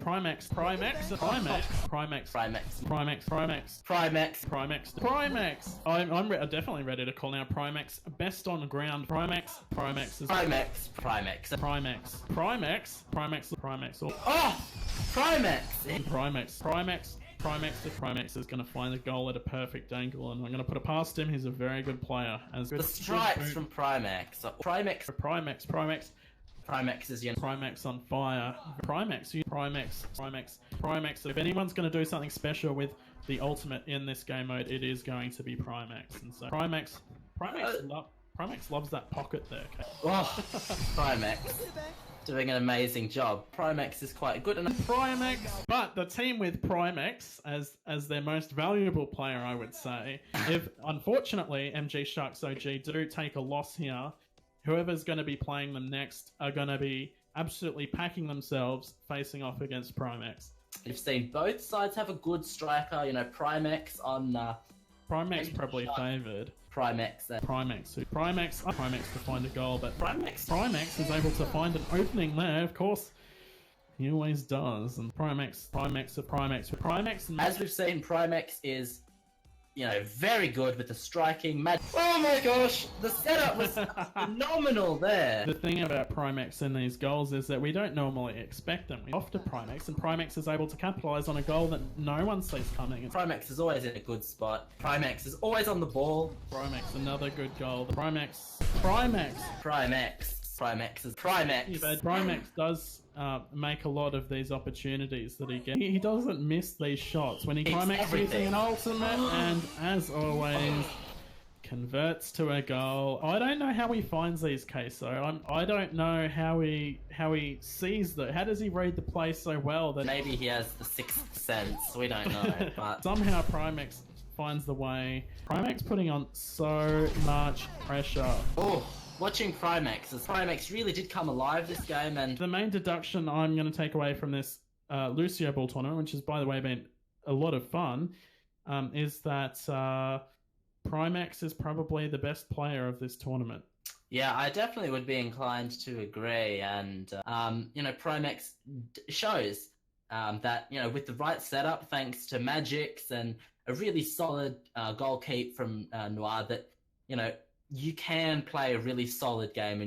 PrimeX, I'm definitely ready to call now PrimeX best on ground. PrimeX. PrimeX is going to find a goal at a perfect angle, and I'm going to put it past him. He's a very good player. The strikes from PrimeX. PrimeX is PrimeX on fire. PrimeX. If anyone's going to do something special with the ultimate in this game mode, it is going to be PrimeX. And so PrimeX loves that pocket there. Okay? Oh, PrimeX doing an amazing job. PrimeX is quite good. And but the team with PrimeX as their most valuable player, I would say, if unfortunately MG Sharks OG do take a loss here, whoever's going to be playing them next are going to be absolutely packing themselves facing off against PrimeX. You've seen both sides have a good striker. You know, PrimeX on PrimeX probably favoured. PrimeX to find a goal, but PrimeX is able to find an opening there. Of course, he always does. And PrimeX. As we've seen, PrimeX is, you know, very good with the striking. Oh my gosh, the setup was phenomenal there. The thing about PrimeX in these goals is that we don't normally expect them. We off to PrimeX, and PrimeX is able to capitalise on a goal that no one sees coming. PrimeX is always in a good spot. PrimeX is always on the ball. PrimeX, another good goal. PrimeX does make a lot of these opportunities that he gets. He doesn't miss these shots when he PrimeX using an ultimate, and as always converts to a goal. I don't know how he finds these, Queso. I don't know how he sees that. How does he read the play so well that maybe he has the sixth sense? We don't know, but somehow PrimeX finds the way. PrimeX putting on so much pressure. Oh. Watching PrimeX, as PrimeX really did come alive this game, and the main deduction I'm going to take away from this Lucioball tournament, which has, by the way, been a lot of fun, is that PrimeX is probably the best player of this tournament. Yeah, I definitely would be inclined to agree, and you know, PrimeX shows that, you know, with the right setup, thanks to magics and a really solid goal keep from Noir, that, you know, you can play a really solid game and